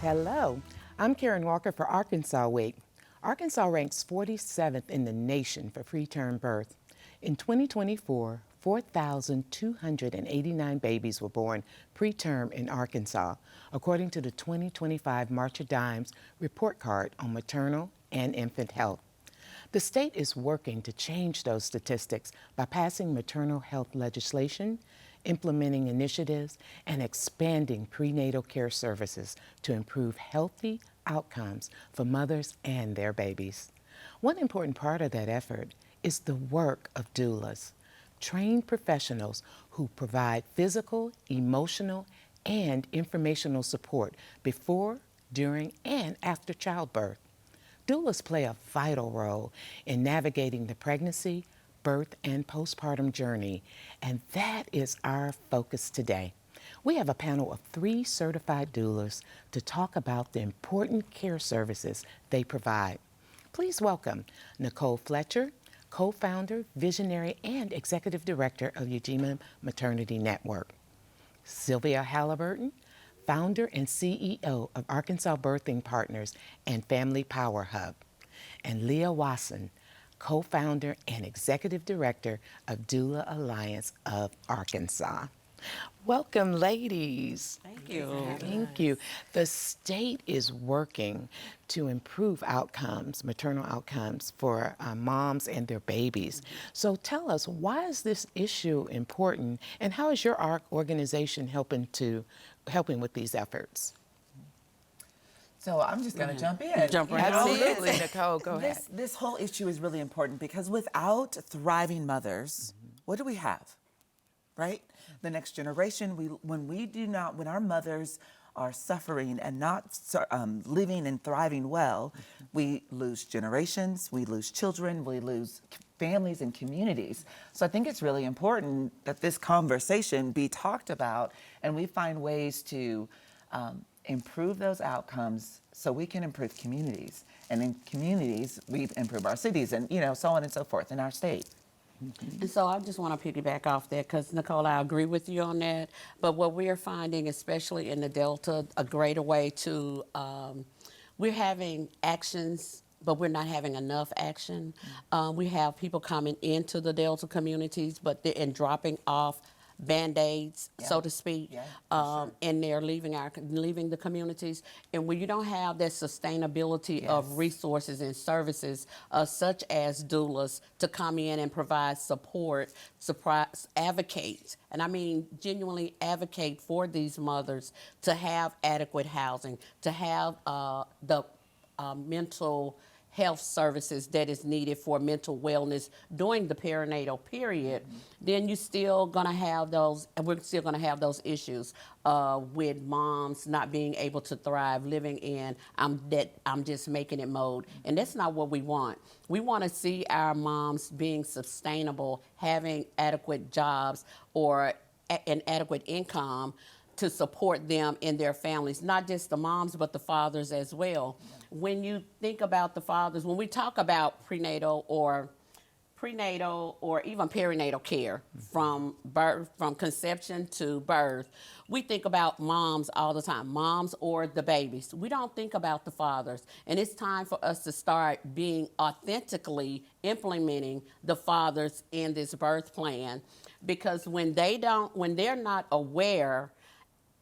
Hello, I'm Karen Walker for Arkansas Week. Arkansas ranks 47th in the nation for preterm birth. In 2024, 4,289 babies were born preterm in Arkansas, according to the 2025 March of Dimes report card on maternal and infant health. The state is working to change those statistics by passing maternal health legislation, implementing initiatives, and expanding prenatal care services to improve healthy outcomes for mothers and their babies. One important part of that effort is the work of doulas, trained professionals who provide physical, emotional, and informational support before, during, and after childbirth. Doulas play a vital role in navigating the pregnancy, birth, and postpartum journey, and that is our focus today. We have a panel of 3 certified doulas to talk about the important care services they provide. Please welcome Nicolle Fletcher, co-founder, visionary, and executive director of Ujima Maternity Network; Sylvia Halliburton, founder and CEO of Arkansas Birthing Partners and Family Power Hub; and Liyah Wasson, co-founder and executive director of Doula Alliance of Arkansas. Welcome, ladies. Thank you. Thank you. The state is working to improve outcomes, maternal outcomes for moms and their babies. So tell us, why is this issue important, and how is your organization helping with these efforts? So I'm just going to jump in. Jump right Absolutely, Nicolle, go ahead. This whole issue is really important because without thriving mothers, what do we have, right? The next generation, when our mothers are suffering and not living and thriving well, we lose generations, we lose children, we lose families and communities. So I think it's really important that this conversation be talked about and we find ways to improve those outcomes so we can improve communities. And in communities, we improve our cities and, so on and so forth in our state. And so I just want to piggyback off that because, Nicolle, I agree with you on that. But what we're finding, especially in the Delta, a greater way to, we're having actions, but we're not having enough action. We have people coming into the Delta communities, but they're dropping off Band-Aids, so to speak, and they're leaving the communities. And when you don't have that sustainability of resources and services, such as doulas, to come in and provide support, advocate, and I mean genuinely advocate for these mothers to have adequate housing, to have the mental health services that is needed for mental wellness during the perinatal period, then you're still gonna have those, and we're still gonna have those issues with moms not being able to thrive, living in I'm just making it mode. And that's not what we want. We wanna see our moms being sustainable, having adequate jobs or an adequate income to support them and their families, not just the moms, but the fathers as well. When you think about the fathers, when we talk about prenatal or even perinatal care from birth, from conception to birth, we think about moms all the time, moms or the babies. We don't think about the fathers. And it's time for us to start being authentically implementing the fathers in this birth plan, because when they're not aware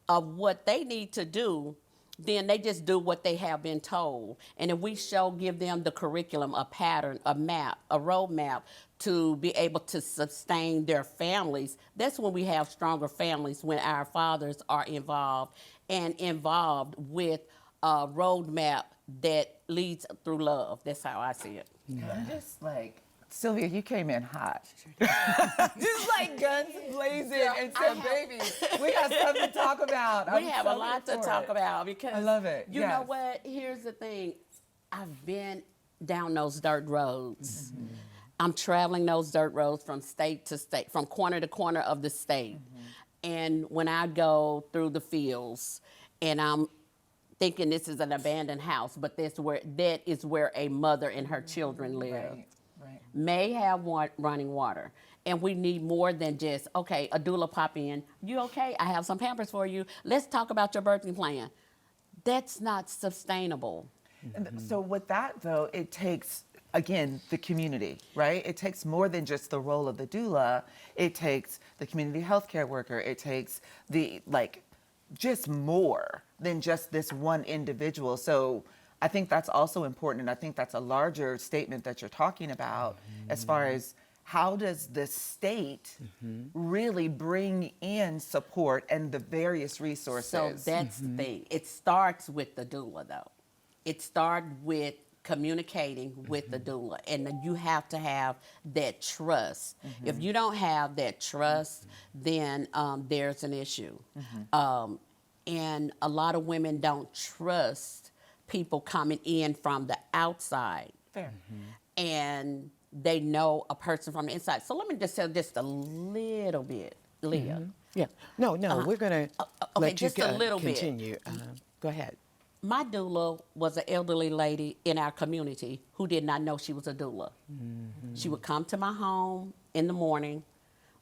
of what they need to do, then they just do what they have been told. And if we give them the curriculum, a pattern, a map, a roadmap to be able to sustain their families, that's when we have stronger families, when our fathers are involved with a roadmap that leads through love. That's how I see it. I'm just like, Sylvia, you came in hot. Just like guns blazing and said, baby, we got something to talk about. We have a lot to talk about because I love it. You know what? Here's the thing. I've been down those dirt roads. I'm traveling those dirt roads from state to state, from corner to corner of the state. And when I go through the fields and I'm thinking this is an abandoned house, but that is where a mother and her children live. Right. May have running water. And we need more than just, okay, a doula pop in. You okay? I have some Pampers for you. Let's talk about your birthing plan. That's not sustainable. And so with that, though, it takes, again, the community, right? It takes more than just the role of the doula. It takes the community healthcare worker. It takes the, like, just more than just this one individual. So I think that's also important. And I think that's a larger statement that you're talking about as far as how does the state really bring in support and the various resources? So that's the thing. It starts with the doula, though. It starts with communicating with the doula, and then you have to have that trust. If you don't have that trust, then there's an issue. And a lot of women don't trust people coming in from the outside. Fair. And they know a person from the inside. So let me just tell just a little bit, Liyah. Yeah. No, we're going to let you just a little bit. continue. Go ahead. My doula was an elderly lady in our community who did not know she was a doula. She would come to my home in the morning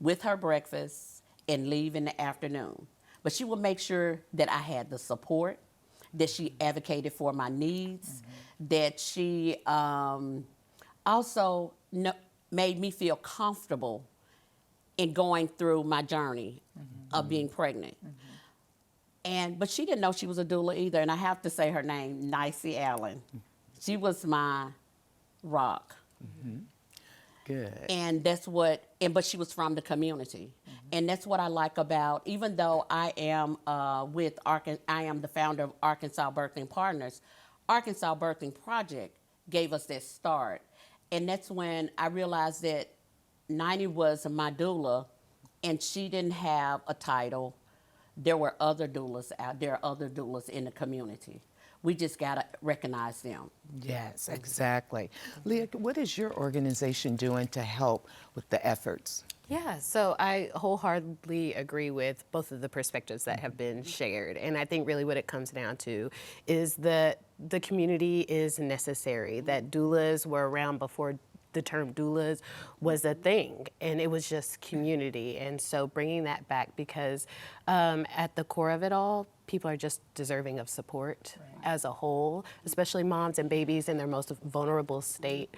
with her breakfast and leave in the afternoon. But she would make sure that I had the support, that she advocated for my needs, that she also made me feel comfortable in going through my journey of being pregnant. But she didn't know she was a doula either, and I have to say her name, Nicey Allen. She was my rock. Good. And that's what, but she was from the community. And that's what I like about, even though I am I am the founder of Arkansas Birthing Partners, Arkansas Birthing Project gave us that start. And that's when I realized that 90 was my doula, and she didn't have a title. There were other doulas out there, other doulas in the community. We just got to recognize them. Yes, exactly. Liyah, what is your organization doing to help with the efforts? Yeah, so I wholeheartedly agree with both of the perspectives that have been shared. And I think really what it comes down to is that the community is necessary, that doulas were around before the term doulas was a thing, and it was just community. And so bringing that back, because at the core of it all, people are just deserving of support as a whole, especially moms and babies in their most vulnerable state.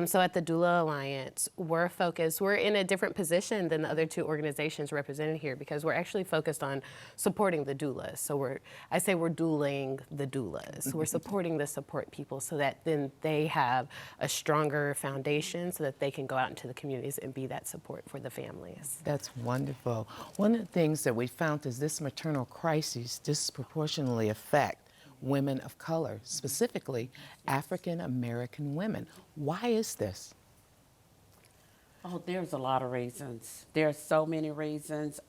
So at the Doula Alliance, we're focused, we're in a different position than the other two organizations represented here, because we're actually focused on supporting the doulas. So I say we're douling the doulas. We're supporting the support people so that then they have a stronger foundation so that they can go out into the communities and be that support for the families. That's wonderful. One of the things that we found is this maternal crisis disproportionately affect women of color, specifically African American women. Why is this? Oh, there's a lot of reasons. There's so many reasons.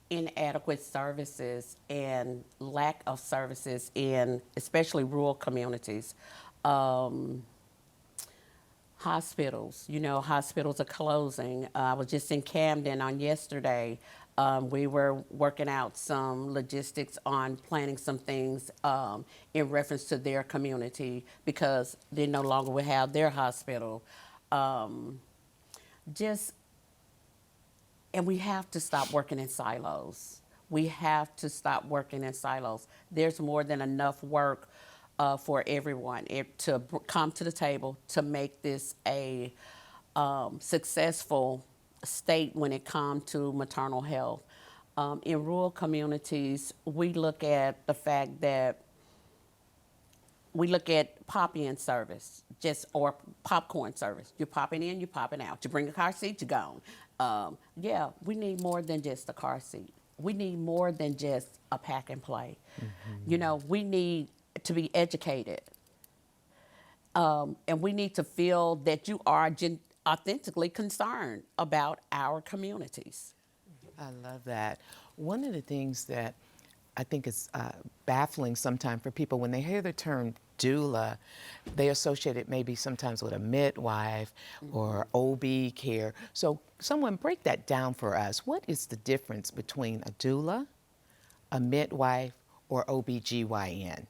Inadequate services and lack of services in especially rural communities. Hospitals, hospitals are closing. I was just in Camden on yesterday. We were working out some logistics on planning some things in reference to their community because they no longer will have their hospital. And we have to stop working in silos. We have to stop working in silos. There's more than enough work for everyone to come to the table to make this a successful state when it comes to maternal health. In rural communities, we look at the fact that we look at pop-in service, or popcorn service. You're popping in, you're popping out. You bring a car seat, you're gone. Yeah, we need more than just a car seat. We need more than just a pack and play. We need to be educated. And we need to feel that you are authentically concerned about our communities. I love that. One of the things that I think is baffling sometimes for people, when they hear the term doula, they associate it maybe sometimes with a midwife or OB care. So someone break that down for us. What is the difference between a doula, a midwife, or OBGYN?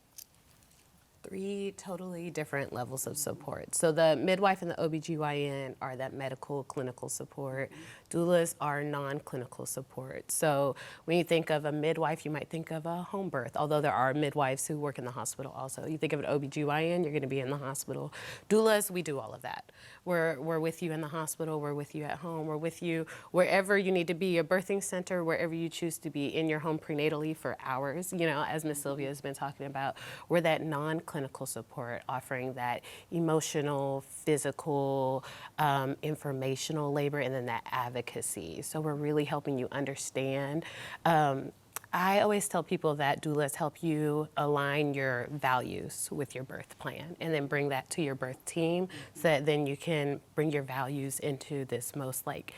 3 totally different levels of support. So the midwife and the OBGYN are that medical clinical support. Doulas are non-clinical support. So when you think of a midwife, you might think of a home birth, although there are midwives who work in the hospital also. You think of an OBGYN, you're gonna be in the hospital. Doulas, we do all of that. We're with you in the hospital, we're with you at home, we're with you wherever you need to be, a birthing center, wherever you choose to be, in your home prenatally for hours, you know, as Miss Sylvia has been talking about. We're that non-clinical support, offering that emotional, physical, informational labor, and then that advocacy. So we're really helping you understand. I always tell people that doulas help you align your values with your birth plan and then bring that to your birth team so that then you can bring your values into this most like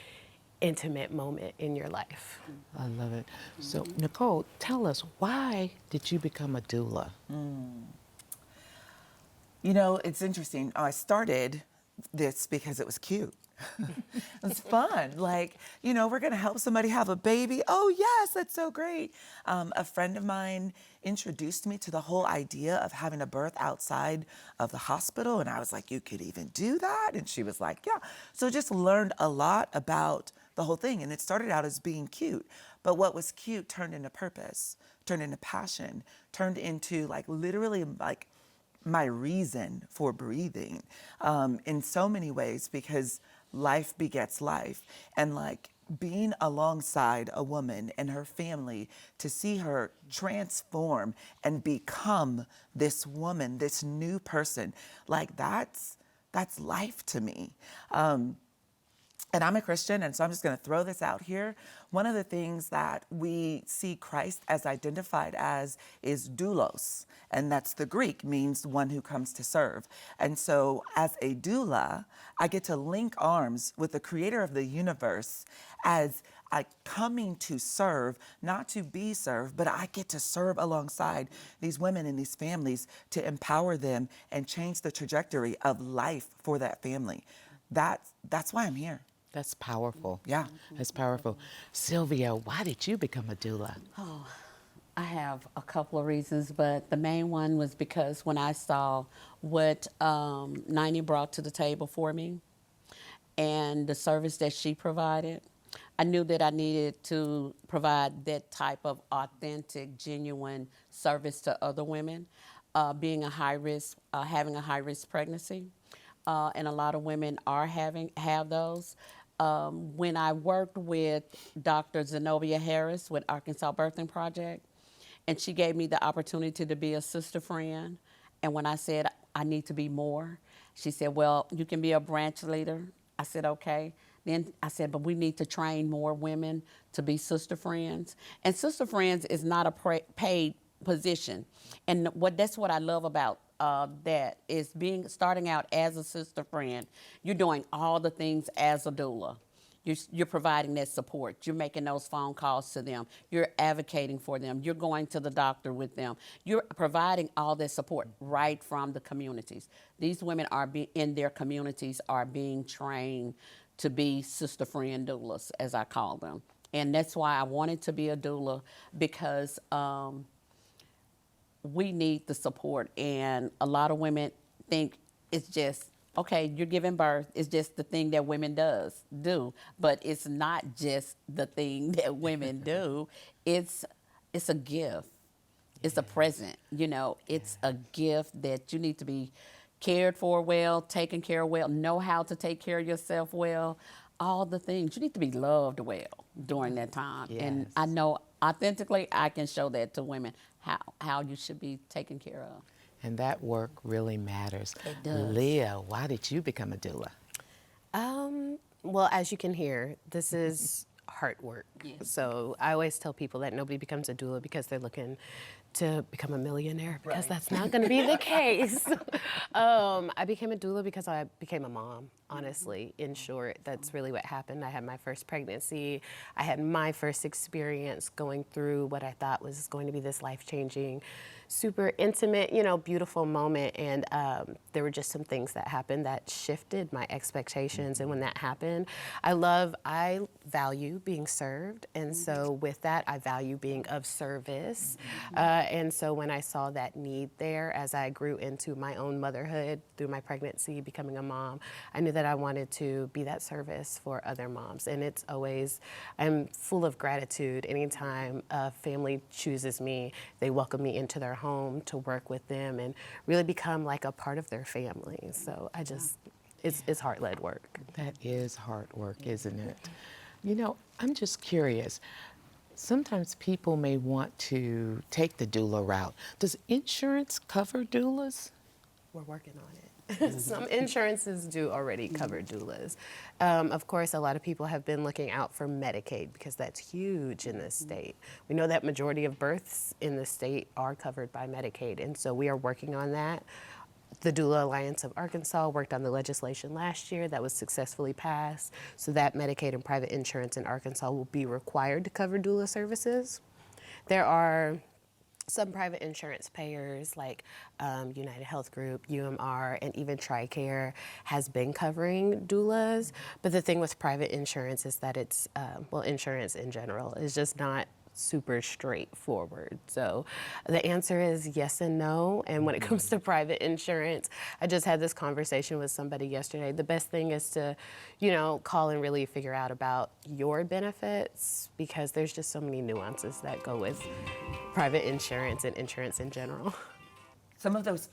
intimate moment in your life. I love it. So, Nicolle, tell us, why did you become a doula? You know, it's interesting. I started this because it was cute. It's fun. Like, you know, we're going to help somebody have a baby. Oh, yes, that's so great. A friend of mine introduced me to the whole idea of having a birth outside of the hospital. And I was like, you could even do that? And she was like, yeah. So just learned a lot about the whole thing. And it started out as being cute. But what was cute turned into purpose, turned into passion, turned into like literally like my reason for breathing in so many ways, because life begets life. And like being alongside a woman and her family to see her transform and become this woman, this new person, like that's life to me. And I'm a Christian, and so I'm just going to throw this out here. One of the things that we see Christ as identified as is doulos, and that's the Greek, means one who comes to serve. And so as a doula, I get to link arms with the creator of the universe as coming to serve, not to be served, but I get to serve alongside these women and these families to empower them and change the trajectory of life for that family. That's why I'm here. That's powerful. Yeah. That's powerful. Sylvia, why did you become a doula? I have a couple of reasons, but the main one was because when I saw what Niney brought to the table for me and the service that she provided, I knew that I needed to provide that type of authentic, genuine service to other women, being a high risk, having a high risk pregnancy, and a lot of women have those. When I worked with Dr. Zenobia Harris with Arkansas Birthing Project, and she gave me the opportunity to be a sister friend, and when I said I need to be more, she said, well, you can be a branch leader. I said, okay. Then I said, but we need to train more women to be sister friends. And sister friends is not a paid position. And that's what I love about that is starting out as a sister friend. You're doing all the things as a doula. You're providing that support. You're making those phone calls to them. You're advocating for them. You're going to the doctor with them. You're providing all that support right from the communities. These women in their communities are being trained to be sister friend doulas, as I call them. And that's why I wanted to be a doula, because we need the support. And a lot of women think it's just, okay, you're giving birth. It's just the thing that women do. But it's not just the thing that women do. It's a gift. It's a present. You know, it's a gift that you need to be cared for well, taken care of well, know how to take care of yourself well, all the things. You need to be loved well during that time. Yes. And I know authentically I can show that to women, how you should be taken care of. And that work really matters. It does. Liyah, why did you become a doula? Well, as you can hear, this is hard work. Yes. So I always tell people that nobody becomes a doula because they're looking to become a millionaire, because that's not going to be the case. I became a doula because I became a mom, honestly, in short. That's really what happened. I had my first pregnancy. I had my first experience going through what I thought was going to be this life-changing, super intimate, you know, beautiful moment. And there were just some things that happened that shifted my expectations. And when that happened, I value being served. And so with that, I value being of service. And so when I saw that need there, as I grew into my own motherhood through my pregnancy, becoming a mom, I knew that I wanted to be that service for other moms. And it's always, I'm full of gratitude anytime a family chooses me. They welcome me into their home to work with them and really become like a part of their family. So I just, it's heart-led work. That is hard work, isn't it? You know, I'm just curious. Sometimes people may want to take the doula route. Does insurance cover doulas? We're working on it. Some insurances do already cover doulas. Of course, a lot of people have been looking out for Medicaid because that's huge in this state. We know that majority of births in the state are covered by Medicaid, and so we are working on that. The Doula Alliance of Arkansas worked on the legislation last year that was successfully passed, so that Medicaid and private insurance in Arkansas will be required to cover doula services. There are some private insurance payers like United Health Group, UMR, and even TRICARE has been covering doulas. But the thing with private insurance is that it's, well, insurance in general is just not super straightforward. So the answer is yes and no. And when it comes to private insurance, I just had this conversation with somebody yesterday. The best thing is to, you know, call and really figure out about your benefits because there's just so many nuances that go with private insurance and insurance in general. Some of those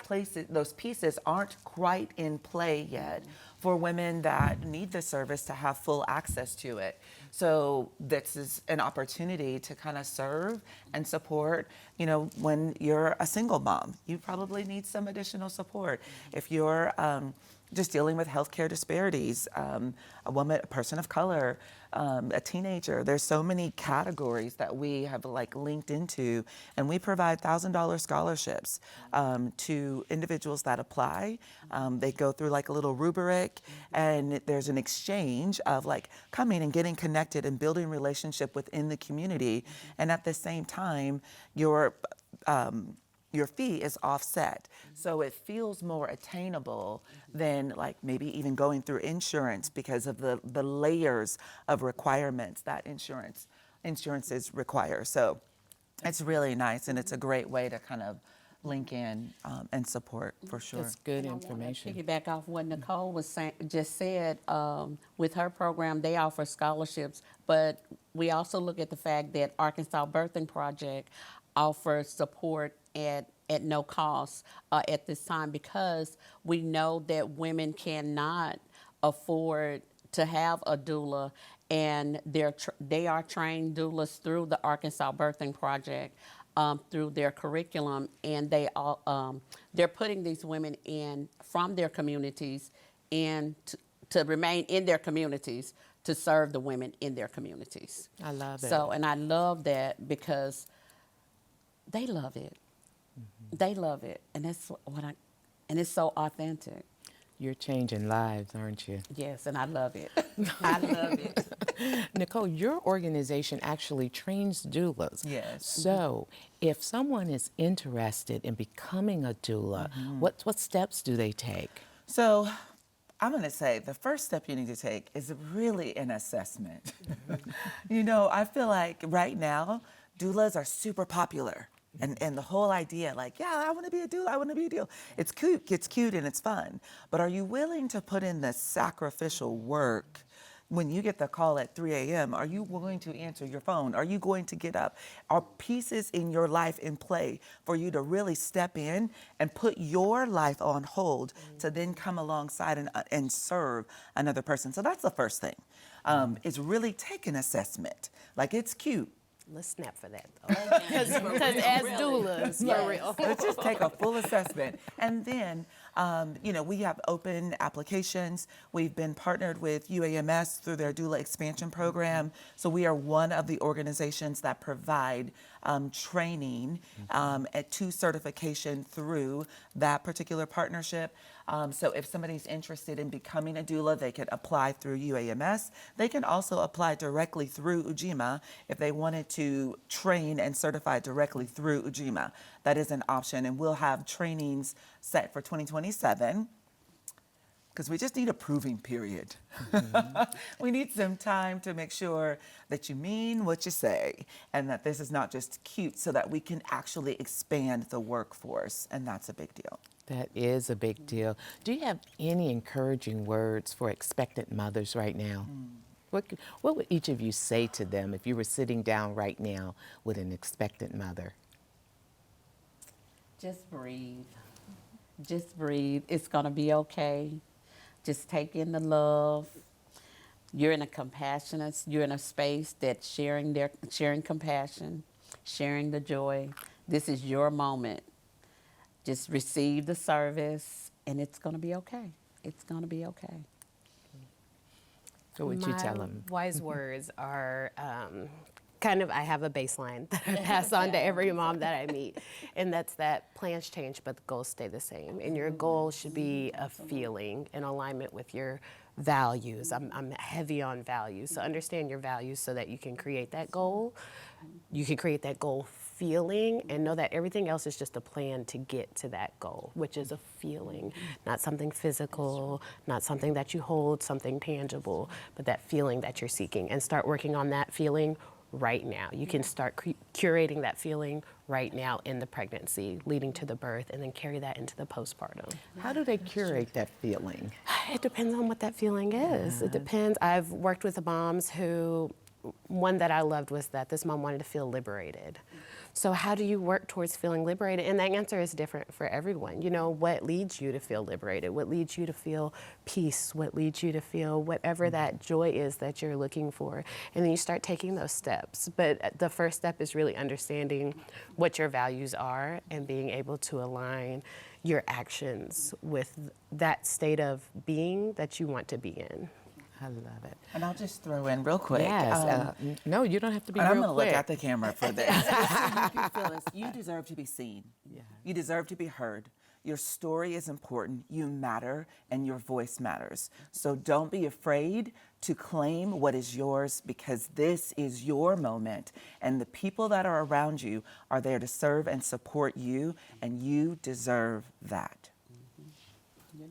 pieces aren't quite in play yet for women that need the service to have full access to it. So this is an opportunity to kind of serve and support, you know, when you're a single mom, you probably need some additional support. If you're just dealing with healthcare disparities, a woman, a person of color, a teenager. There's so many categories that we have like linked into, and we provide $1,000 scholarships to individuals that apply. They go through like a little rubric, and there's an exchange of like coming and getting connected and building relationship within the community, and at the same time, your fee is offset. So it feels more attainable than like maybe even going through insurance because of the layers of requirements that insurances require. So it's really nice, and it's a great way to kind of link in and support for sure. That's good information. Piggyback off what Nicolle was just said, with her program, they offer scholarships, but we also look at the fact that Arkansas Birthing Project offers support at no cost at this time because we know that women cannot afford to have a doula, and they are trained doulas through the Arkansas Birthing Project through their curriculum, and they're putting these women in from their communities and to remain in their communities to serve the women in their communities. I love it. So, and I love that because they love it. Mm-hmm. They love it, and that's and it's so authentic. You're changing lives, aren't you? Yes, and I love it. I love it. Nicolle, your organization actually trains doulas. Yes. So if someone is interested in becoming a doula, what steps do they take? So I'm going to say the first step you need to take is really an assessment. You know, I feel like right now, doulas are super popular. And the whole idea, like, yeah, I want to be a doula, I want to be a doula. It's cute and it's fun. But are you willing to put in the sacrificial work when you get the call at 3 a.m.? Are you willing to answer your phone? Are you going to get up? Are pieces in your life in play for you to really step in and put your life on hold to then come alongside and serve another person? So that's the first thing, is really take an assessment. Like, it's cute. Let's snap for that, though. Because as doulas, for real. Let's just take a full assessment. And then, you know, we have open applications. We've been partnered with UAMS through their doula expansion program. So we are one of the organizations that provide training to certification through that particular partnership. So if somebody's interested in becoming a doula, they can apply through UAMS. They can also apply directly through Ujima if they wanted to train and certify directly through Ujima. That is an option, and we'll have trainings set for 2027. because we just need a proving period. We need some time to make sure that you mean what you say and that this is not just cute, so that we can actually expand the workforce, and that's a big deal. That is a big deal. Do you have any encouraging words for expectant mothers right now? What would each of you say to them if you were sitting down right now with an expectant mother? Just breathe. Just breathe. It's going to be okay. Just take in the love. You're in a space that's sharing compassion, sharing the joy. This is your moment. Just receive the service, and it's going to be okay. It's going to be okay. So what would you tell them? Wise words are I have a baseline that I pass on to every mom that I meet, and that's that plans change, but the goals stay the same. And your goal should be a feeling in alignment with your values. I'm heavy on values, so understand your values so that you can create that goal. You can create that goal feeling and know that everything else is just a plan to get to that goal, which is a feeling, not something physical, not something that you hold, something tangible, but that feeling that you're seeking, and start working on that feeling right now. You can start curating that feeling right now in the pregnancy, leading to the birth, and then carry that into the postpartum. How do they curate that feeling? It depends on what that feeling is. It depends. I've worked with moms who, one that I loved was that this mom wanted to feel liberated. So how do you work towards feeling liberated? And that answer is different for everyone. You know, what leads you to feel liberated? What leads you to feel peace? What leads you to feel whatever that joy is that you're looking for? And then you start taking those steps. But the first step is really understanding what your values are and being able to align your actions with that state of being that you want to be in. I love it. And I'll just throw in real quick. Yes. No, you don't have to be And real I'm going to quick. look at the camera for this. Just so you can feel this. You deserve to be seen. Yeah. You deserve to be heard. Your story is important. You matter, and your voice matters. So don't be afraid to claim what is yours, because this is your moment. And the people that are around you are there to serve and support you, and you deserve that.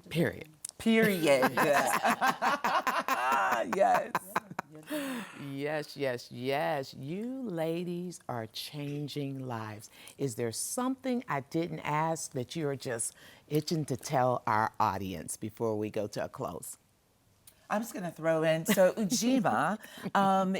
Period. Period. Yes. Yes, yes, yes. You ladies are changing lives. Is there something I didn't ask that you're just itching to tell our audience before we go to a close? I'm just going to throw in, so Ujima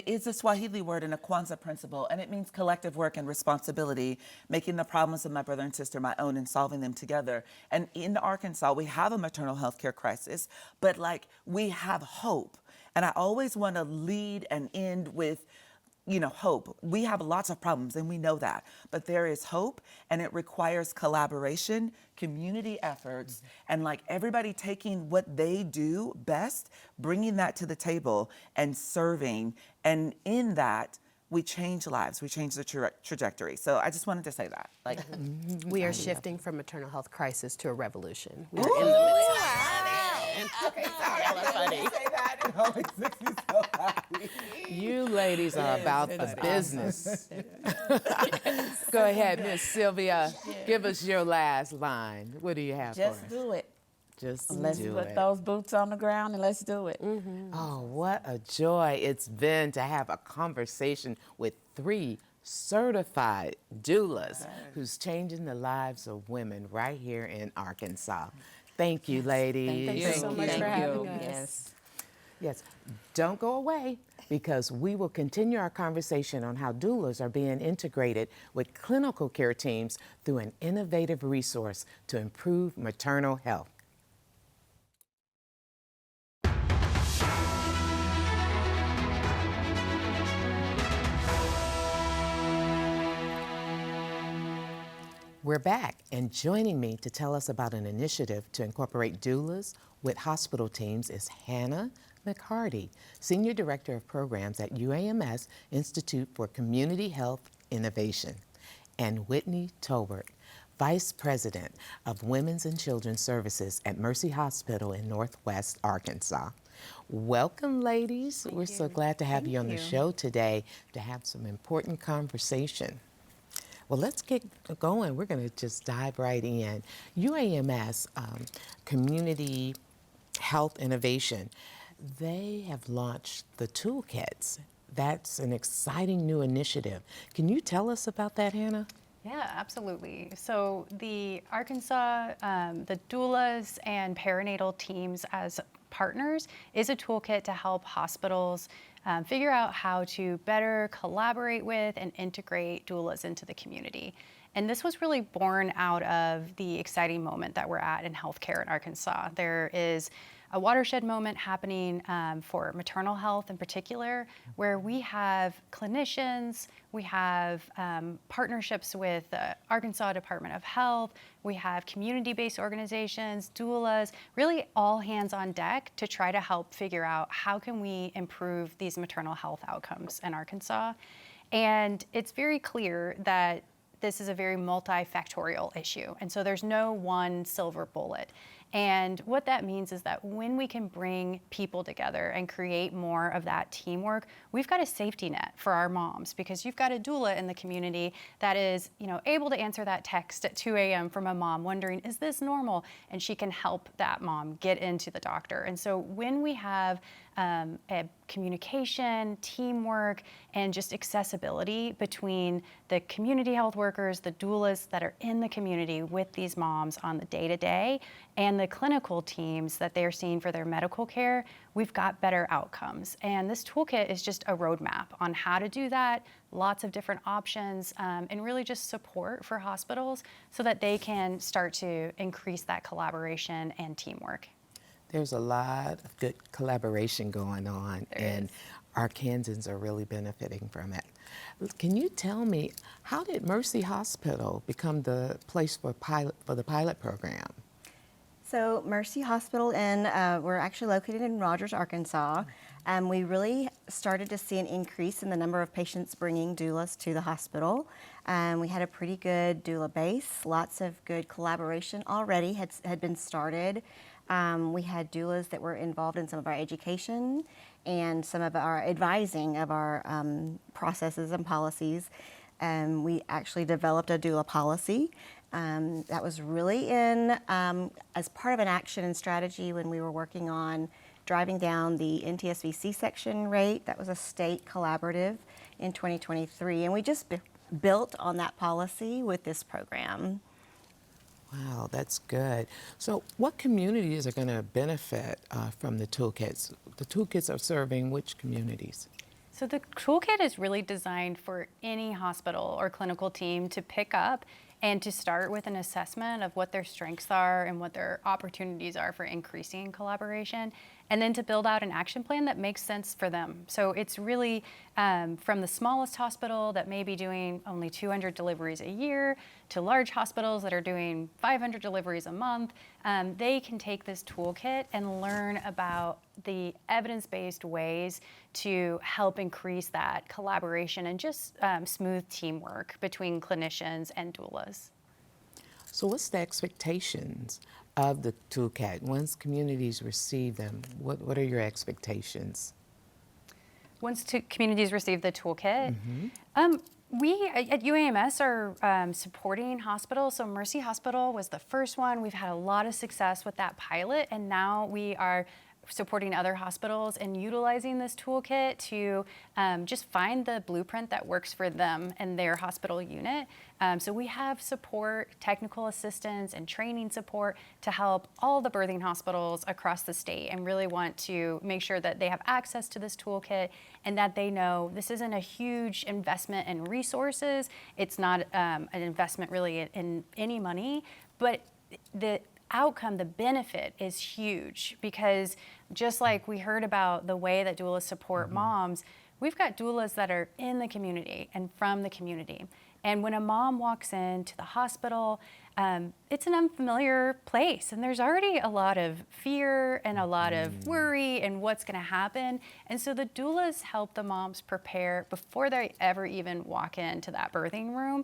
is a Swahili word and a Kwanzaa principle, and it means collective work and responsibility, making the problems of my brother and sister my own and solving them together. And in Arkansas, we have a maternal health care crisis, but we have hope. And I always want to lead and end with, hope. We have lots of problems, and we know that, but there is hope, and it requires collaboration, community efforts, and everybody taking what they do best, bringing that to the table and serving. And in that, we change lives, we change the trajectory. So I just wanted to say that. We are shifting from maternal health crisis to a revolution. We are in the midst of Okay, sorry, I was funny. Say that. It always makes me so happy. You ladies are about the business. Go ahead, Miss Sylvia. Give us your last line. What do you have for us? Just do it. Just Let's do put it. those boots on the ground and let's do it. Oh, what a joy it's been to have a conversation with 3 certified doulas who's changing the lives of women right here in Arkansas. Thank you, ladies. Thank you so much for having us. Yes. Yes, don't go away, because we will continue our conversation on how doulas are being integrated with clinical care teams through an innovative resource to improve maternal health. We're back, and joining me to tell us about an initiative to incorporate doulas with hospital teams is Hannah McHardy, Senior Director of Programs at UAMS Institute for Community Health Innovation, and Whitney Tolbert, Vice President of Women's and Children's Services at Mercy Hospital in Northwest Arkansas. Welcome, ladies. We're so glad to have you on the show today to have some important conversation. Well, let's get going. We're going to just dive right in. UAMS Community health innovation. They have launched the toolkits. That's an exciting new initiative. Can you tell us about that, Hannah? Yeah, absolutely. So the Arkansas, the doulas and perinatal teams as partners is a toolkit to help hospitals figure out how to better collaborate with and integrate doulas into the community. And this was really born out of the exciting moment that we're at in healthcare in Arkansas. There is a watershed moment happening for maternal health in particular, where we have clinicians, we have partnerships with the Arkansas Department of Health, we have community-based organizations, doulas, really all hands on deck to try to help figure out how can we improve these maternal health outcomes in Arkansas. And it's very clear that this is a very multifactorial issue. And so there's no one silver bullet. And what that means is that when we can bring people together and create more of that teamwork, we've got a safety net for our moms, because you've got a doula in the community that is, able to answer that text at 2 a.m. from a mom wondering, is this normal? And she can help that mom get into the doctor. And so when we have a communication, teamwork, and just accessibility between the community health workers, the doulas that are in the community with these moms on the day-to-day, and the clinical teams that they're seeing for their medical care, we've got better outcomes. And this toolkit is just a roadmap on how to do that, lots of different options, and really just support for hospitals so that they can start to increase that collaboration and teamwork. There's a lot of good collaboration going on, and Arkansans are really benefiting from it. Can you tell me, how did Mercy Hospital become the place for the pilot program? So Mercy Hospital, we're actually located in Rogers, Arkansas. We really started to see an increase in the number of patients bringing doulas to the hospital. We had a pretty good doula base. Lots of good collaboration already had been started. We had doulas that were involved in some of our education and some of our advising of our processes and policies. We actually developed a doula policy. That was really as part of an action and strategy when we were working on driving down the NTSB C-section rate. That was a state collaborative in 2023. And we just built on that policy with this program. Wow, that's good. So what communities are going to benefit from the toolkits? The toolkits are serving which communities? So the toolkit is really designed for any hospital or clinical team to pick up and to start with an assessment of what their strengths are and what their opportunities are for increasing collaboration, and then to build out an action plan that makes sense for them. So it's really from the smallest hospital that may be doing only 200 deliveries a year to large hospitals that are doing 500 deliveries a month. They can take this toolkit and learn about the evidence-based ways to help increase that collaboration and just smooth teamwork between clinicians and doulas. So what's the expectations of the toolkit? Once communities receive them, what are your expectations? Once communities receive the toolkit, we at UAMS are supporting hospitals. So Mercy Hospital was the first one. We've had a lot of success with that pilot, and now we are supporting other hospitals and utilizing this toolkit to just find the blueprint that works for them and their hospital unit. So we have support, technical assistance, and training support to help all the birthing hospitals across the state, and really want to make sure that they have access to this toolkit and that they know this isn't a huge investment in resources. It's not an investment really in any money, but the outcome, the benefit is huge, because just like we heard about the way that doulas support moms, we've got doulas that are in the community and from the community. And when a mom walks into the hospital, it's an unfamiliar place, and there's already a lot of fear and a lot of worry and what's going to happen. And so the doulas help the moms prepare before they ever even walk into that birthing room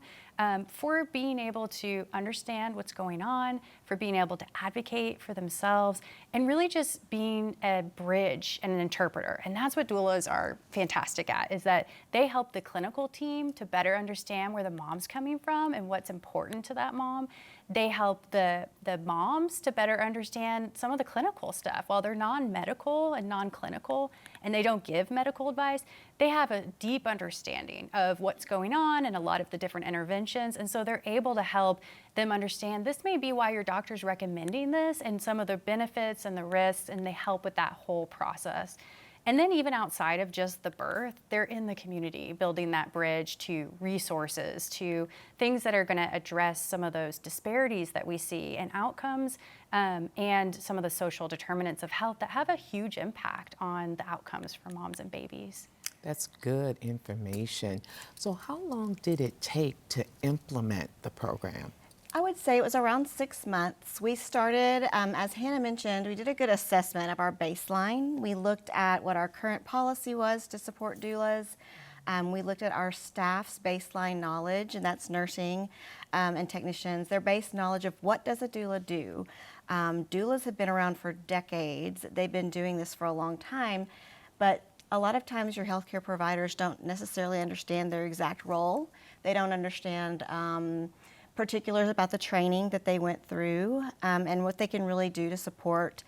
for being able to understand what's going on, for being able to advocate for themselves, and really just being a bridge and an interpreter. And that's what doulas are fantastic fantastic at, is that they help the clinical team to better understand where the mom's coming from and what's important to that mom. They help the moms to better understand some of the clinical stuff. While they're non-medical and non-clinical and they don't give medical advice, they have a deep understanding of what's going on and a lot of the different interventions. And so they're able to help them understand this may be why your doctor's recommending this and some of the benefits and the risks, and they help with that whole process. And then even outside of just the birth, they're in the community, building that bridge to resources, to things that are going to address some of those disparities that we see in outcomes, and some of the social determinants of health that have a huge impact on the outcomes for moms and babies. That's good information. So how long did it take to implement the program? I would say it was around 6 months. We started, as Hannah mentioned, we did a good assessment of our baseline. We looked at what our current policy was to support doulas. We looked at our staff's baseline knowledge, and that's nursing and technicians, their base knowledge of what does a doula do. Doulas have been around for decades. They've been doing this for a long time, but a lot of times your healthcare providers don't necessarily understand their exact role. They don't understand particulars about the training that they went through and what they can really do to support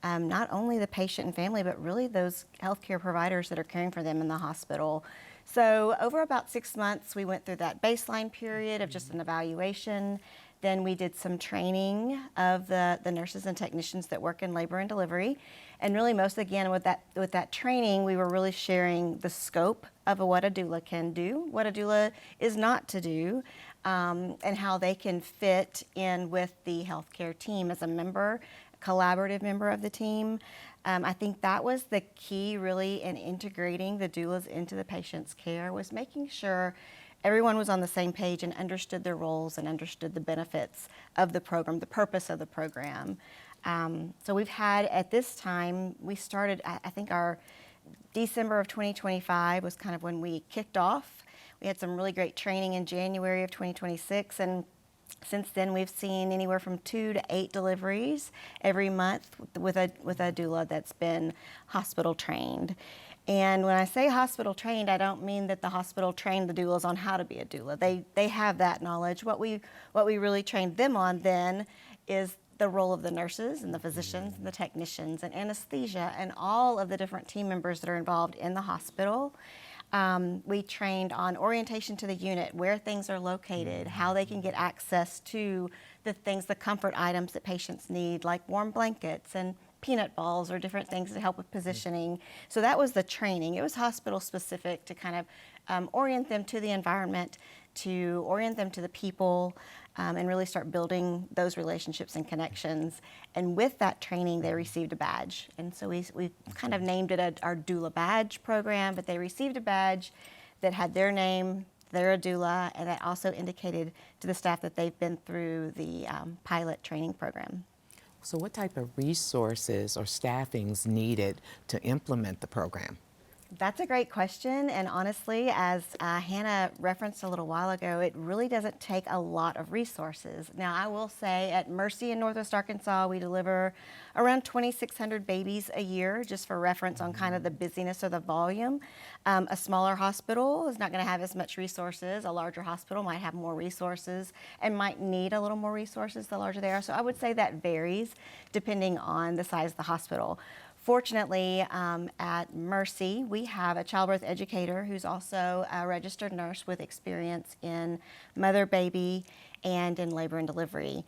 not only the patient and family, but really those healthcare providers that are caring for them in the hospital. So over about 6 months, we went through that baseline period of just an evaluation. Then we did some training of the nurses and technicians that work in labor and delivery. And really most, again, with that training, we were really sharing the scope of what a doula can do, what a doula is not to do, and how they can fit in with the healthcare team as a member, a collaborative member of the team. I think that was the key really in integrating the doulas into the patient's care, was making sure everyone was on the same page and understood their roles and understood the benefits of the program, the purpose of the program. So we've had, at this time, we started, I think our December of 2025 was kind of when we kicked off. We had some really great training in January of 2026, and since then we've seen anywhere from 2 to 8 deliveries every month with a doula that's been hospital trained. And when I say hospital trained, I don't mean that the hospital trained the doulas on how to be a doula. They have that knowledge. What we really trained them on then is the role of the nurses and the physicians and the technicians and anesthesia and all of the different team members that are involved in the hospital. We trained on orientation to the unit, where things are located, how they can get access to the things, the comfort items that patients need, like warm blankets and peanut balls or different things to help with positioning. So that was the training. It was hospital specific to kind of orient them to the environment, to orient them to the people, and really start building those relationships and connections. And with that training, they received a badge. And so we kind of named it our doula badge program, but they received a badge that had their name, they're a doula, and that also indicated to the staff that they've been through the pilot training program. So what type of resources or staffing's needed to implement the program? That's a great question, and honestly, as Hannah referenced a little while ago, it really doesn't take a lot of resources. Now, I will say at Mercy in Northwest Arkansas, we deliver around 2,600 babies a year, just for reference on kind of the busyness or the volume. A smaller hospital is not going to have as much resources. A larger hospital might have more resources and might need a little more resources the larger they are. So I would say that varies depending on the size of the hospital. Fortunately, at Mercy, we have a childbirth educator who's also a registered nurse with experience in mother, baby, and in labor and delivery.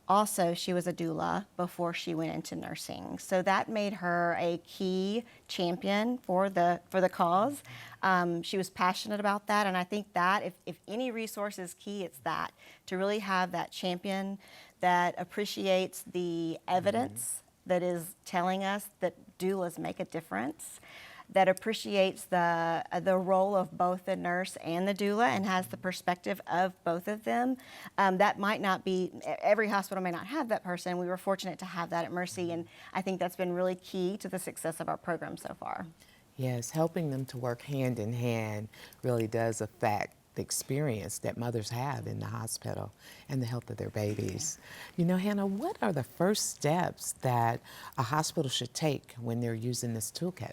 Also, she was a doula before she went into nursing. So that made her a key champion for the cause. She was passionate about that, and I think that if any resource is key, it's that, to really have that champion that appreciates the evidence that is telling us that doulas make a difference, that appreciates the role of both the nurse and the doula and has the perspective of both of them. That might not be, every hospital may not have that person. We were fortunate to have that at Mercy, and I think that's been really key to the success of our program so far. Yes, helping them to work hand in hand really does affect the experience that mothers have in the hospital and the health of their babies. You know, Hannah, what are the first steps that a hospital should take when they're using this toolkit?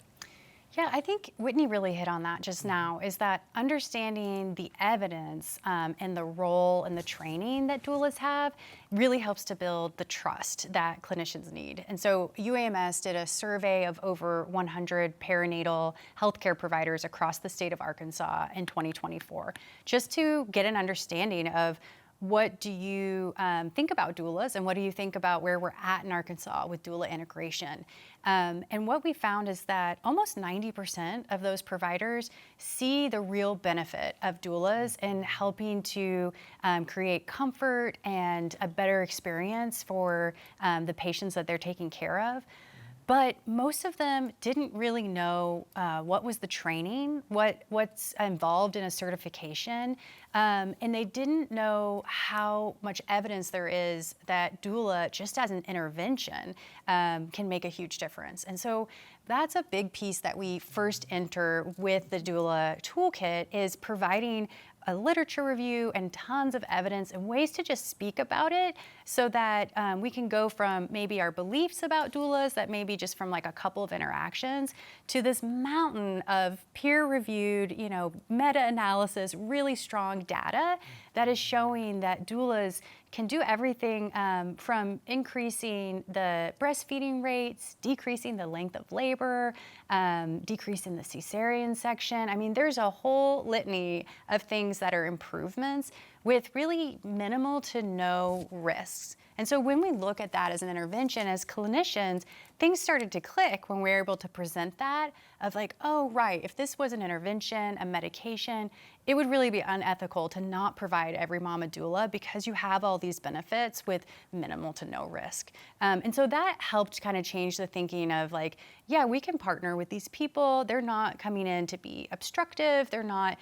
Yeah, I think Whitney really hit on that just now, is that understanding the evidence and the role and the training that doulas have really helps to build the trust that clinicians need. And so UAMS did a survey of over 100 perinatal healthcare providers across the state of Arkansas in 2024, just to get an understanding of what do you think about doulas, and what do you think about where we're at in Arkansas with doula integration? And what we found is that almost 90% of those providers see the real benefit of doulas in helping to create comfort and a better experience for the patients that they're taking care of. But most of them didn't really know what was the training, what's involved in a certification, and they didn't know how much evidence there is that doula, just as an intervention, can make a huge difference. And so that's a big piece that we first enter with the doula toolkit, is providing a literature review and tons of evidence and ways to just speak about it, so that we can go from maybe our beliefs about doulas, that maybe just from like a couple of interactions, to this mountain of peer-reviewed, meta-analysis, really strong data that is showing that doulas can do everything from increasing the breastfeeding rates, decreasing the length of labor, decreasing the cesarean section. I mean, there's a whole litany of things that are improvements with really minimal to no risks. And so when we look at that as an intervention, as clinicians, things started to click when we were able to present that, of like, oh, right, if this was an intervention, a medication, it would really be unethical to not provide every mom a doula, because you have all these benefits with minimal to no risk. And so that helped kind of change the thinking of like, yeah, we can partner with these people. They're not coming in to be obstructive. They're not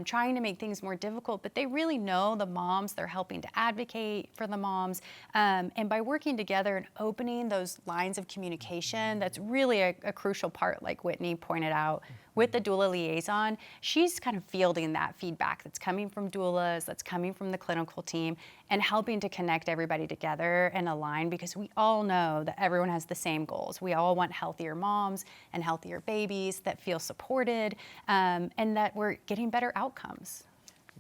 trying to make things more difficult, but they really know the moms. They're helping to advocate for the moms. And by working together and opening those lines of communication, that's really a crucial part, like Whitney pointed out, with the doula liaison. She's kind of fielding that feedback that's coming from doulas, that's coming from the clinical team, and helping to connect everybody together and align, because we all know that everyone has the same goals. We all want healthier moms and healthier babies that feel supported, and that we're getting better outcomes.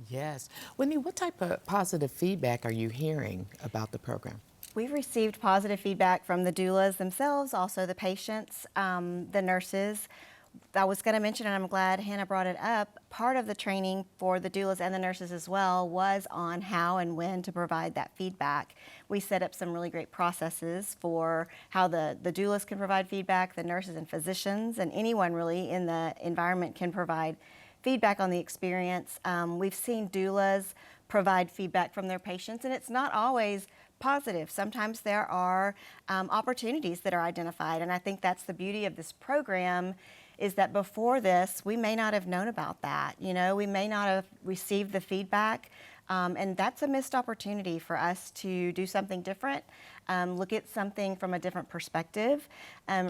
Yes. Whitney, what type of positive feedback are you hearing about the program? We've received positive feedback from the doulas themselves, also the patients, the nurses. I was going to mention, and I'm glad Hannah brought it up, part of the training for the doulas and the nurses as well was on how and when to provide that feedback. We set up some really great processes for how the doulas can provide feedback, the nurses and physicians, and anyone really in the environment can provide feedback on the experience. We've seen doulas provide feedback from their patients, and it's not always positive. Sometimes there are opportunities that are identified, and I think that's the beauty of this program, is that before this, we may not have known about that. We may not have received the feedback, and that's a missed opportunity for us to do something different, look at something from a different perspective,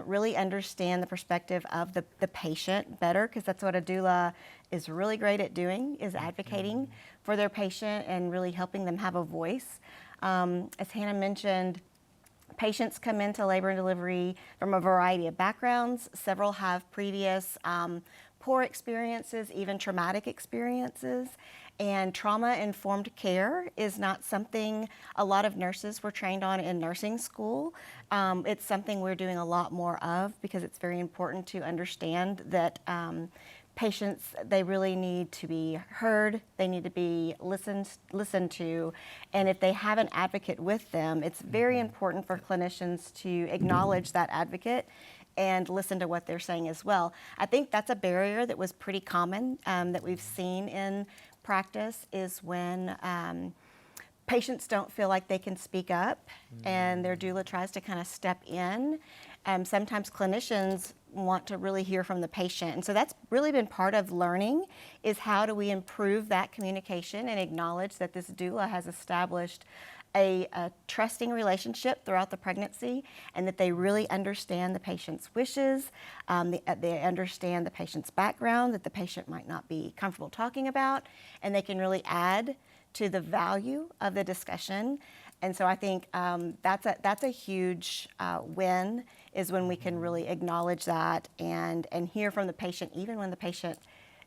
really understand the perspective of the patient better, because that's what a doula is really great at doing, is advocating for their patient and really helping them have a voice. As Hannah mentioned, patients come into labor and delivery from a variety of backgrounds. Several have previous poor experiences, even traumatic experiences. And trauma-informed care is not something a lot of nurses were trained on in nursing school. It's something we're doing a lot more of, because it's very important to understand that patients, they really need to be heard, they need to be listened to, and if they have an advocate with them, it's very important for clinicians to acknowledge that advocate and listen to what they're saying as well. I think that's a barrier that was pretty common that we've seen in practice, is when patients don't feel like they can speak up and their doula tries to kind of step in. Sometimes clinicians want to really hear from the patient. And so that's really been part of learning, is how do we improve that communication and acknowledge that this doula has established a trusting relationship throughout the pregnancy, and that they really understand the patient's wishes, they understand the patient's background that the patient might not be comfortable talking about, and they can really add to the value of the discussion. And so I think that's a huge win, is when we can really acknowledge that and hear from the patient, even when the patient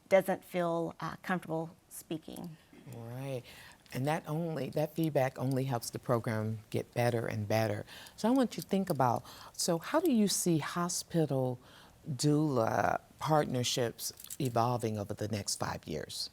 doesn't feel comfortable speaking. Right. And that feedback only helps the program get better and better. So I want you to think about, so how do you see hospital doula partnerships evolving over the next 5 years?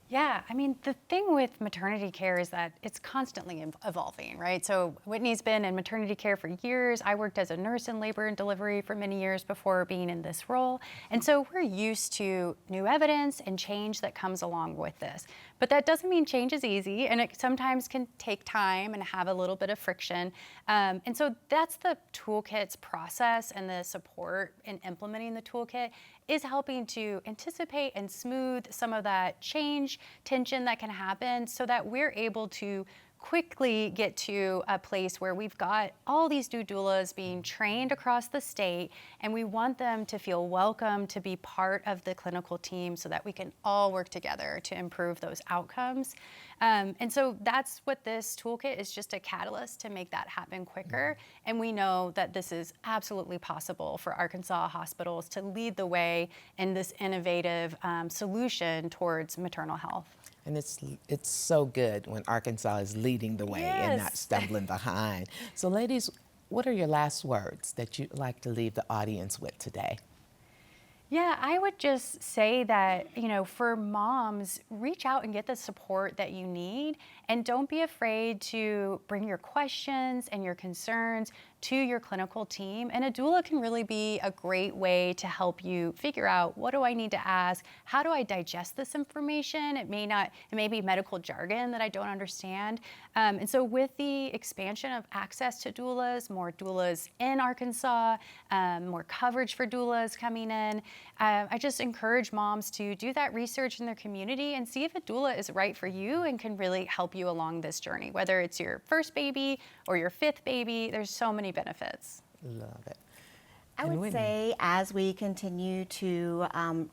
Yeah, I mean, the thing with maternity care is that it's constantly evolving, right? So Whitney's been in maternity care for years. I worked as a nurse in labor and delivery for many years before being in this role. And so we're used to new evidence and change that comes along with this. But that doesn't mean change is easy, and it sometimes can take time and have a little bit of friction. And so that's the toolkit's process, and the support in implementing the toolkit is helping to anticipate and smooth some of that change, tension that can happen, so that we're able to quickly get to a place where we've got all these new doulas being trained across the state, and we want them to feel welcome to be part of the clinical team so that we can all work together to improve those outcomes. And so that's what this toolkit is, just a catalyst to make that happen quicker. And we know that this is absolutely possible for Arkansas hospitals to lead the way in this innovative solution towards maternal health. And it's so good when Arkansas is leading the way and not Yes. stumbling behind. So ladies, what are your last words that you'd like to leave the audience with today? Yeah, I would just say that, for moms, reach out and get the support that you need, and don't be afraid to bring your questions and your concerns to your clinical team. And a doula can really be a great way to help you figure out, what do I need to ask? How do I digest this information? It may be medical jargon that I don't understand. And so with the expansion of access to doulas, more doulas in Arkansas, more coverage for doulas coming in, I just encourage moms to do that research in their community and see if a doula is right for you and can really help you along this journey. Whether it's your first baby or your 5th baby, there's so many benefits. Love it. I And would Whitney? say, as we continue to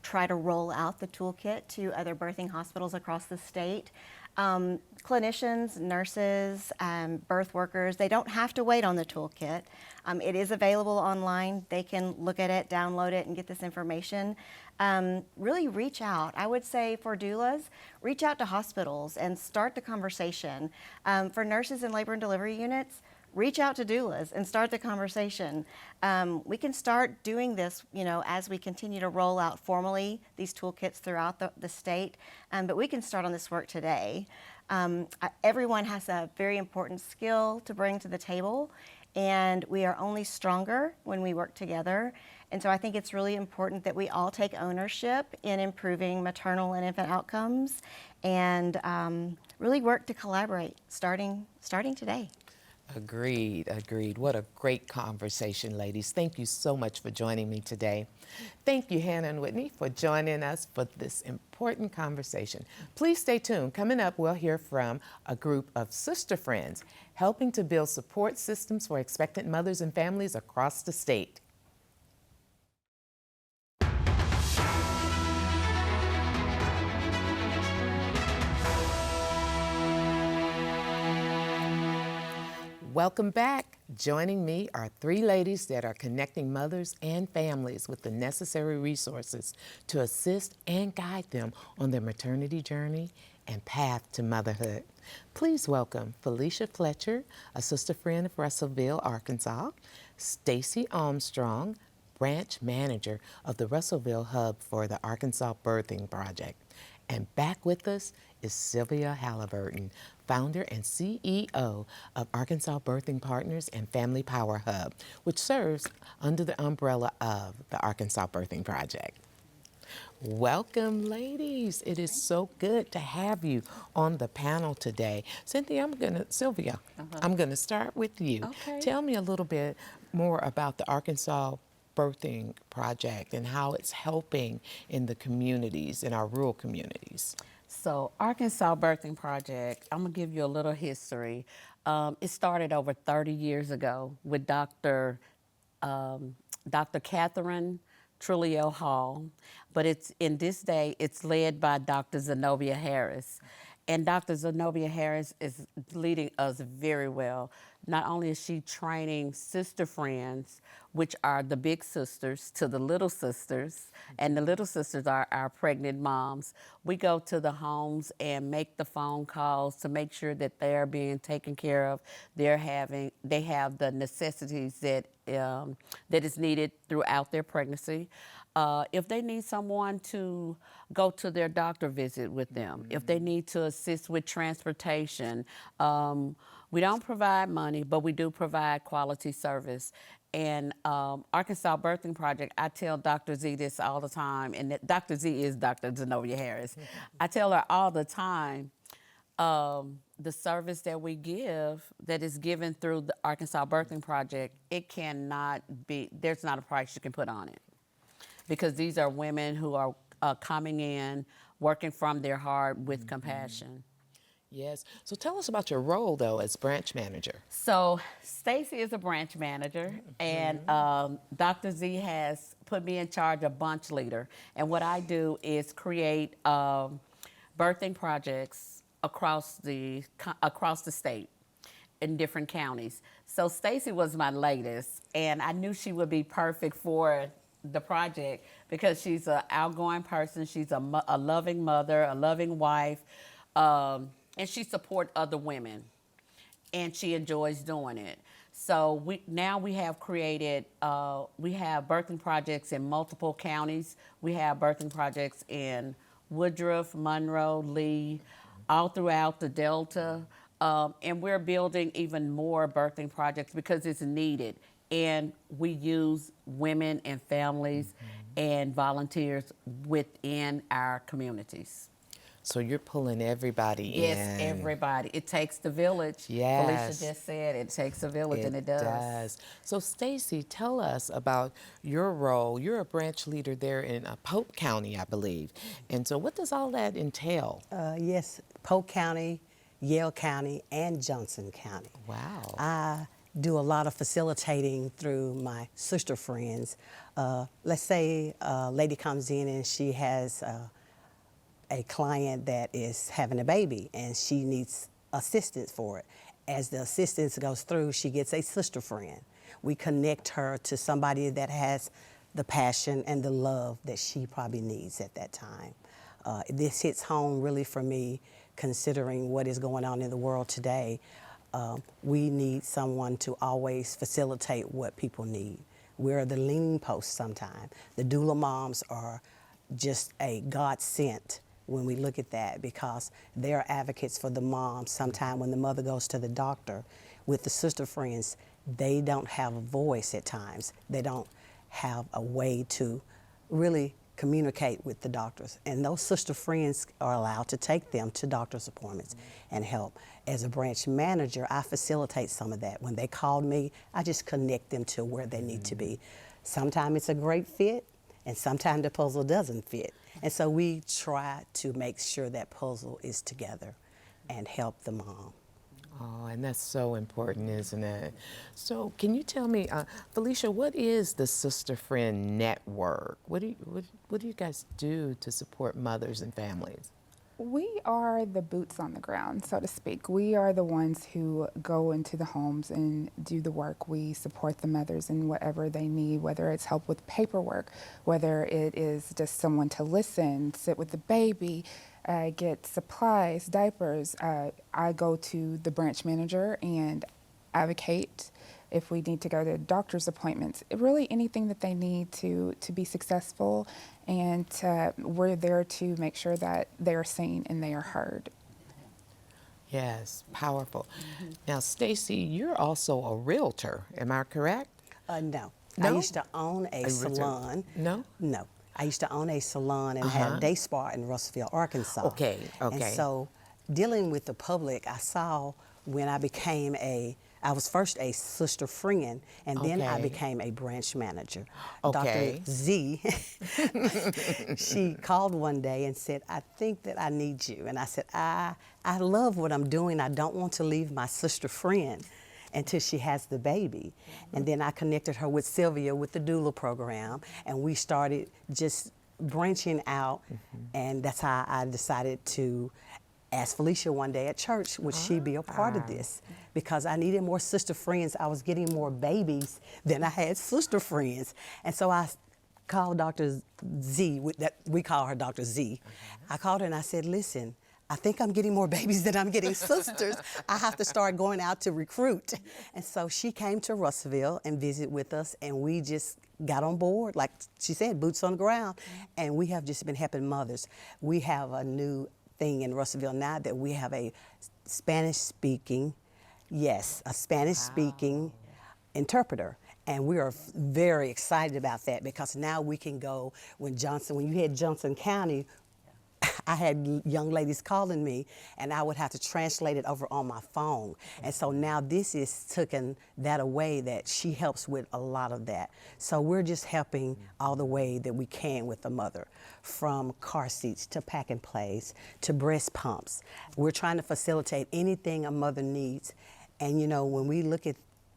try to roll out the toolkit to other birthing hospitals across the state, clinicians, nurses, birth workers, they don't have to wait on the toolkit. It is available online. They can look at it, download it, and get this information. Really reach out. I would say for doulas, reach out to hospitals and start the conversation. For nurses in labor and delivery units, reach out to doulas and start the conversation. We can start doing this, as we continue to roll out formally these toolkits throughout the state, but we can start on this work today. Everyone has a very important skill to bring to the table, and we are only stronger when we work together. And so I think it's really important that we all take ownership in improving maternal and infant outcomes, and really work to collaborate starting today. Agreed. What a great conversation, ladies. Thank you so much for joining me today. Thank you, Hannah and Whitney, for joining us for this important conversation. Please stay tuned. Coming up, we'll hear from a group of sister friends helping to build support systems for expectant mothers and families across the state. Welcome back. Joining me are 3 ladies that are connecting mothers and families with the necessary resources to assist and guide them on their maternity journey and path to motherhood. Please welcome Felecia Fletcher, a sister friend of Russellville, Arkansas, Stacey Armstrong, branch manager of the Russellville Hub for the Arkansas Birthing Project. And back with us is Sylvia Halliburton, founder and CEO of Arkansas Birthing Partners and Family Power Hub, which serves under the umbrella of the Arkansas Birthing Project. Welcome, ladies. It is so good to have you on the panel today. Sylvia, I'm gonna start with you. Okay. Tell me a little bit more about the Arkansas Birthing Project and how it's helping in the communities, in our rural communities. So Arkansas Birthing Project, I'm gonna give you a little history. It started over 30 years ago with Dr. Catherine Trulliel Hall, but in this day, it's led by Dr. Zenobia Harris. And Dr. Zenobia Harris is leading us very well. not only is she training sister friends, which are the big sisters to the little sisters, and the little sisters are our pregnant moms. We go to the homes and make the phone calls to make sure that they're being taken care of. They have the necessities that that is needed throughout their pregnancy. If they need someone to go to their doctor visit with them, if they need to assist with transportation, we don't provide money, but we do provide quality service. And Arkansas Birthing Project, I tell Dr. Z this all the time, and Dr. Z is Dr. Zenobia Harris. I tell her all the time, the service that we give, that is given through the Arkansas Birthing Project, it cannot be, there's not a price you can put on it. Because these are women who are coming in, working from their heart with compassion. Yes. So tell us about your role, though, as branch manager. So Stacey is a branch manager, and Dr. Z has put me in charge of bunch leader. And what I do is create birthing projects across the state in different counties. So Stacey was my latest, and I knew she would be perfect for the project because she's an outgoing person. She's a loving mother, a loving wife. And she supports other women, and she enjoys doing it. So we have created, we have birthing projects in multiple counties. We have birthing projects in Woodruff, Monroe, Lee, all throughout the Delta. And we're building even more birthing projects because it's needed. And we use women and families and volunteers within our communities. So you're pulling everybody in. Yes, everybody. It takes the village. Yes. Felecia just said it takes a village, and it does. So Stacey, tell us about your role. You're a branch leader there in Polk County, I believe. And so what does all that entail? Yes, Polk County, Yale County, and Johnson County. Wow. I do a lot of facilitating through my sister friends. Let's say a lady comes in and she has a client that is having a baby and she needs assistance for it. As the assistance goes through, she gets a sister friend. We connect her to somebody that has the passion and the love that she probably needs at that time. This hits home really for me, considering what is going on in the world today. We need someone to always facilitate what people need. We're the leaning post sometimes. The doula moms are just a godsent when we look at that, because they're advocates for the mom. Sometimes when the mother goes to the doctor with the sister friends, they don't have a voice at times. They don't have a way to really communicate with the doctors. And those sister friends are allowed to take them to doctor's appointments and help. As a branch manager, I facilitate some of that. When they call me, I just connect them to where they need to be. Sometimes it's a great fit, and sometimes the puzzle doesn't fit. And so we try to make sure that puzzle is together and help the mom. Oh, and that's so important, isn't it? So can you tell me, Felecia, what is the Sister Friend Network? What do you guys do to support mothers and families? We are the boots on the ground, so to speak. We are the ones who go into the homes and do the work. We support the mothers in whatever they need, whether it's help with paperwork, whether it is just someone to listen, sit with the baby, get supplies, diapers. I go to the branch manager and advocate if we need to go to doctor's appointments, really anything that they need to be successful, and we're there to make sure that they are seen and they are heard. Yes, powerful. Now, Stacey, you're also a realtor, am I correct? No. No? I used to own a salon. No? No. I used to own a salon and had a day spa in Russellville, Arkansas. Okay. And so dealing with the public, I saw when I became I was first a sister friend, and then I became a branch manager. Okay. Dr. Z, she called one day and said, I think that I need you. And I said, I love what I'm doing. I don't want to leave my sister friend until she has the baby. And then I connected her with Sylvia with the doula program, and we started just branching out, and that's how I decided to asked Felecia one day at church, would she be a part of this? Because I needed more sister friends. I was getting more babies than I had sister friends. And so I called Dr. Z, we call her Dr. Z. I called her and I said, listen, I think I'm getting more babies than I'm getting sisters. I have to start going out to recruit. And so she came to Russellville and visited with us, and we just got on board, like she said, boots on the ground, and we have just been helping mothers. We have a new thing in Russellville now that we have a Spanish-speaking interpreter. And we are very excited about that because now we can go when you had Johnson County, I had young ladies calling me and I would have to translate it over on my phone. And so now this is taken that away, that she helps with a lot of that. So we're just helping all the way that we can with the mother, from car seats to pack and plays to breast pumps. We're trying to facilitate anything a mother needs. And you know, when we look at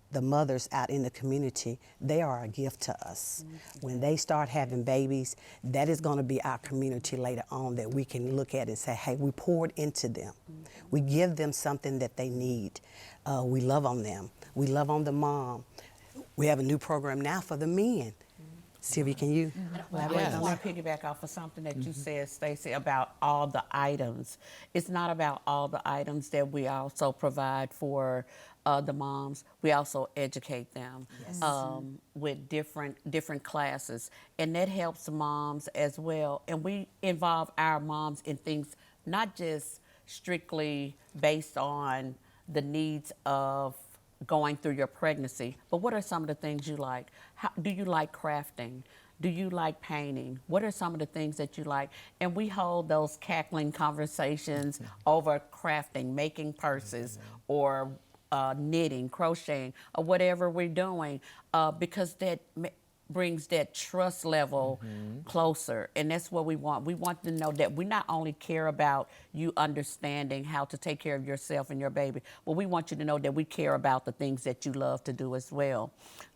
the mothers out in the community, they are a gift to us. When they start having babies, that is going to be our community later on that we can look at and say, hey, we poured into them. We give them something that they need. We love on them. We love on the mom. We have a new program now for the men. Sylvia, can you elaborate I on want that? to piggyback off of something that you said, Stacey, about all the items. It's not about all the items that we also provide for the moms. We also educate them with different classes, and that helps moms as well. And we involve our moms in things not just strictly based on the needs of going through your pregnancy, but what are some of the things you like? Do you like crafting? Do you like painting? What are some of the things that you like? And we hold those cackling conversations over crafting, making purses, or knitting, crocheting, or whatever we're doing, because that brings that trust level closer. And that's what we want. We want to know that we not only care about you understanding how to take care of yourself and your baby, but we want you to know that we care about the things that you love to do as well.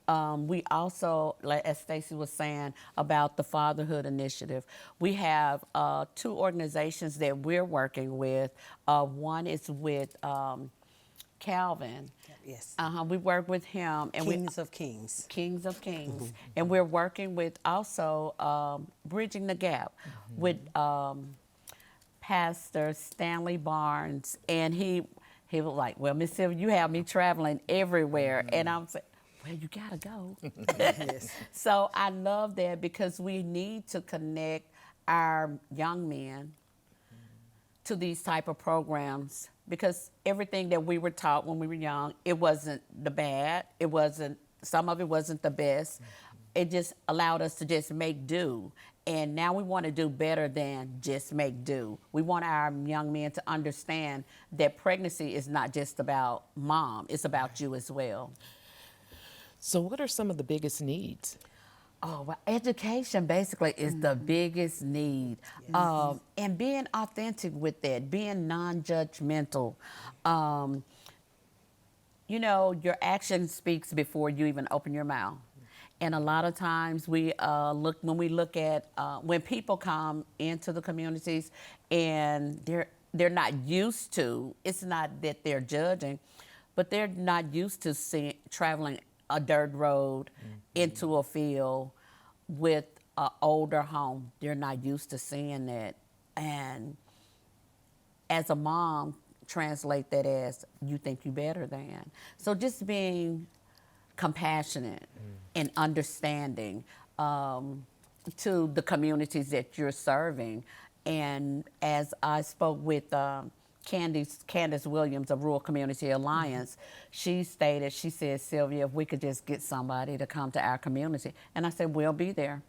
We also, like as Stacey was saying about the Fatherhood Initiative, we have 2 organizations that we're working with. One is with Calvin. Yes. We work with him. And Kings of Kings. Kings of Kings. And we're working with also Bridging the Gap with Pastor Stanley Barnes. And he was like, well, Miss Sylvia, you have me traveling everywhere. And I'm saying, well, you gotta go. Yes. So I love that because we need to connect our young men to these type of programs, because everything that we were taught when we were young, it wasn't the bad, some of it wasn't the best. It just allowed us to just make do. And now we want to do better than just make do. We want our young men to understand that pregnancy is not just about mom, it's about you as well. So what are some of the biggest needs? Oh, well, education basically is the biggest need. And being authentic with that, being non-judgmental. You know, your action speaks before you even open your mouth. And a lot of times when we look at, when people come into the communities and they're not used to, it's not that they're judging, but they're not used to traveling a dirt road into a field with an older home. They're not used to seeing that. And as a mom, translate that as you think you better than. So just being compassionate and understanding to the communities that you're serving. And as I spoke with Candace Williams of Rural Community Alliance, she said, Sylvia, if we could just get somebody to come to our community. And I said, we'll be there.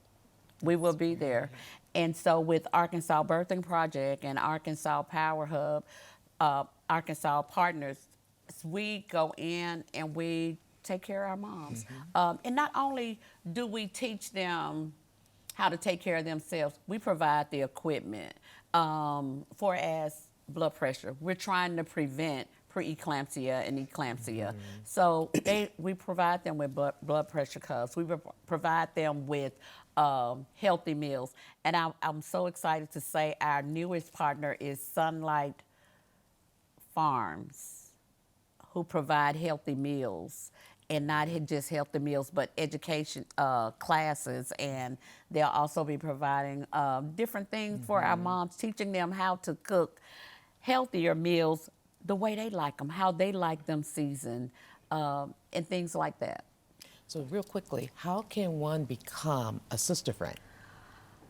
We will be there. And so with Arkansas Birthing Project and Arkansas Power Hub, Arkansas Partners, we go in and we take care of our moms. And not only do we teach them how to take care of themselves, we provide the equipment for as blood pressure. We're trying to prevent preeclampsia and eclampsia. So we provide them with blood pressure cuffs. We provide them with healthy meals. And I'm so excited to say our newest partner is Sunlight farms who provide healthy meals, and not just healthy meals, but education classes, and they'll also be providing different things for our moms, teaching them how to cook healthier meals the way they like them, how they like them seasoned, and things like that. So real quickly, how can one become a sister friend?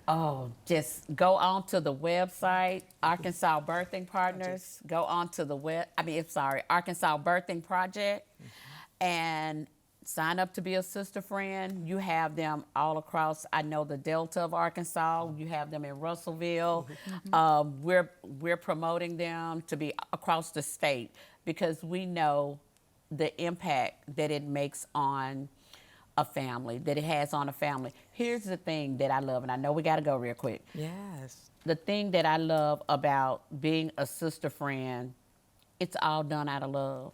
Oh, just go on to the website, Arkansas Birthing Partners. Go on to the Arkansas Birthing Project, and sign up to be a sister friend. You have them all across, I know, the Delta of Arkansas. You have them in Russellville. We're promoting them to be across the state because we know the impact that it makes on a family, that it has on a family. Here's the thing that I love, and I know we got to go real quick. Yes. The thing that I love about being a sister friend, it's all done out of love.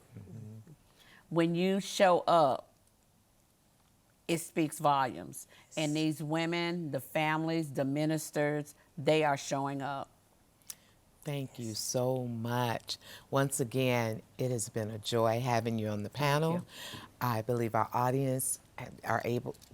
When you show up, it speaks volumes. And these women, the families, the ministers, they are showing up. Thank you so much. Once again, it has been a joy having you on the panel. I believe our audience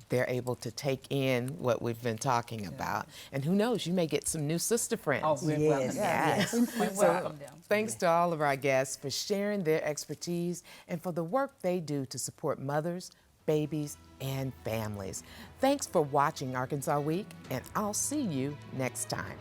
they're able to take in what we've been talking about. And who knows, you may get some new sister friends. Oh, we welcome them. Yes. We welcome them. Thanks to all of our guests for sharing their expertise and for the work they do to support mothers, babies, and families. Thanks for watching Arkansas Week, and I'll see you next time.